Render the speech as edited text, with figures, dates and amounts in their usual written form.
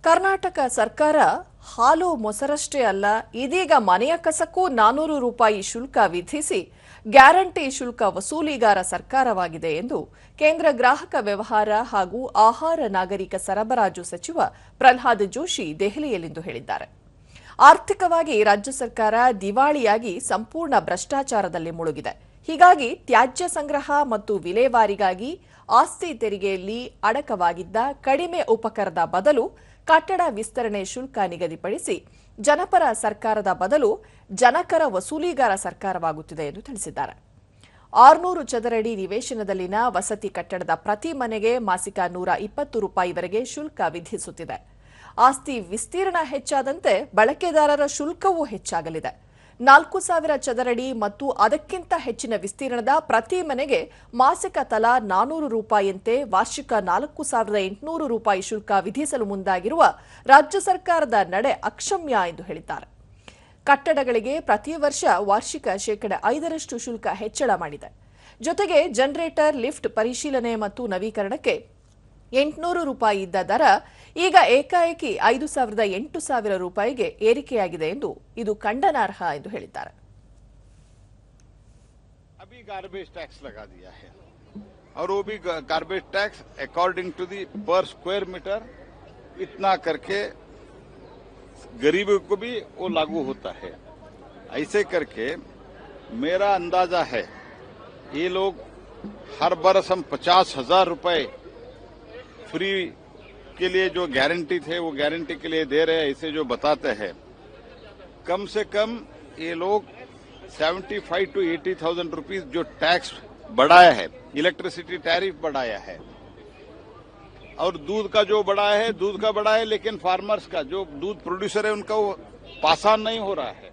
ಕರ್ನಾಟಕ ಸರ್ಕಾರ ಹಾಲು ಮೊಸರಷ್ಟೇ ಅಲ್ಲ, ಇದೀಗ ಮನೆಯ ಕಸಕ್ಕೂ 400 ರೂಪಾಯಿ ಶುಲ್ಕ ವಿಧಿಸಿ ಗ್ಯಾರಂಟಿ ಶುಲ್ಕ ವಸೂಲಿಗಾರ ಸರ್ಕಾರವಾಗಿದೆ ಎಂದು ಕೇಂದ್ರ ಗ್ರಾಹಕ ವ್ಯವಹಾರ ಹಾಗೂ ಆಹಾರ ನಾಗರಿಕ ಸರಬರಾಜು ಸಚಿವ ಪ್ರಹ್ಲಾದ್ ಜೋಶಿ ದೆಹಲಿಯಲ್ಲಿಂದು ಹೇಳಿದ್ದಾರೆ. ಆರ್ಥಿಕವಾಗಿ ರಾಜ್ಯ ಸರ್ಕಾರ ದಿವಾಳಿಯಾಗಿ ಸಂಪೂರ್ಣ ಭ್ರಷ್ಟಾಚಾರದಲ್ಲಿ ಮುಳುಗಿದೆ. ಹೀಗಾಗಿ ತ್ಯಾಜ್ಯ ಸಂಗ್ರಹ ಮತ್ತು ವಿಲೇವಾರಿಗಾಗಿ ಆಸ್ತಿ ತೆರಿಗೆಯಲ್ಲಿ ಅಡಕವಾಗಿದ್ದ ಕಡಿಮೆ ಉಪಕರದ ಬದಲು ಕಟ್ಟಡ ವಿಸ್ತರಣೆ ಶುಲ್ಕ ನಿಗದಿಪಡಿಸಿ ಜನಪರ ಸರ್ಕಾರದ ಬದಲು ಜನಕರ ವಸೂಲಿಗಾರ ಸರ್ಕಾರವಾಗುತ್ತಿದೆ ಎಂದು ತಿಳಿಸಿದ್ದಾರೆ. 600 ಚದರಡಿ ನಿವೇಶನದಲ್ಲಿನ ವಸತಿ ಕಟ್ಟಡದ ಪ್ರತಿ ಮನೆಗೆ ಮಾಸಿಕ 120 ರೂಪಾಯಿವರೆಗೆ ಶುಲ್ಕ ವಿಧಿಸುತ್ತಿದೆ. ಆಸ್ತಿ ವಿಸ್ತೀರ್ಣ ಹೆಚ್ಚಾದಂತೆ ಬಳಕೆದಾರರ ಶುಲ್ಕವೂ ಹೆಚ್ಚಾಗಲಿದೆ. 4000 ಚದರಡಿ ಮತ್ತು ಅದಕ್ಕಿಂತ ಹೆಚ್ಚಿನ ವಿಸ್ತೀರ್ಣದ ಪ್ರತಿ ಮನೆಗೆ ಮಾಸಿಕ ತಲಾ 400 ರೂಪಾಯಿಯಂತೆ ವಾರ್ಷಿಕ 4800 ರೂಪಾಯಿ ಶುಲ್ಕ ವಿಧಿಸಲು ಮುಂದಾಗಿರುವ ರಾಜ್ಯ ಸರ್ಕಾರದ ನಡೆ ಅಕ್ಷಮ್ಯ ಎಂದು ಹೇಳಿದ್ದಾರೆ. ಕಟ್ಟಡಗಳಿಗೆ ಪ್ರತಿ ವರ್ಷ ವಾರ್ಷಿಕ 5% ಶುಲ್ಕ ಹೆಚ್ಚಳ ಮಾಡಿದೆ. ಜೊತೆಗೆ ಜನರೇಟರ್, ಲಿಫ್ಟ್ ಪರಿಶೀಲನೆ ಮತ್ತು ನವೀಕರಣಕ್ಕೆ 800 ರೂಪಾಯಿ ಇದ್ದ ದರ ಈಗ ಏಕಾಏಕಿ 5,000 ರೂಪಾಯಿಗೆ ಏರಿಕೆಯಾಗಿದೆ ಎಂದು ಇದು ಖಂಡನಾರ್ಹ ಎಂದು ಹೇಳಿದ್ದಾರೆ. अभी गार्बेज टैक्स लगा दिया है और वो भी garbage tax according to the per square metre इतना करके गरीबों को भी वो लागू होता है. ऐसे करके मेरा अंदाजा है ये लोग हर बरस हम 50,000 रुपए फ्री के लिए जो गारंटी थे वो गारंटी के लिए दे रहे हैं. ऐसे जो बताते हैं कम से कम ये लोग 75 to 80,000 रुपीज जो टैक्स बढ़ाया है, इलेक्ट्रिसिटी टैरिफ बढ़ाया है और दूध का जो बढ़ाया है दूध का बढ़ाया है, लेकिन फार्मर्स का जो दूध प्रोड्यूसर है उनका वो पास ऑन नहीं हो रहा है.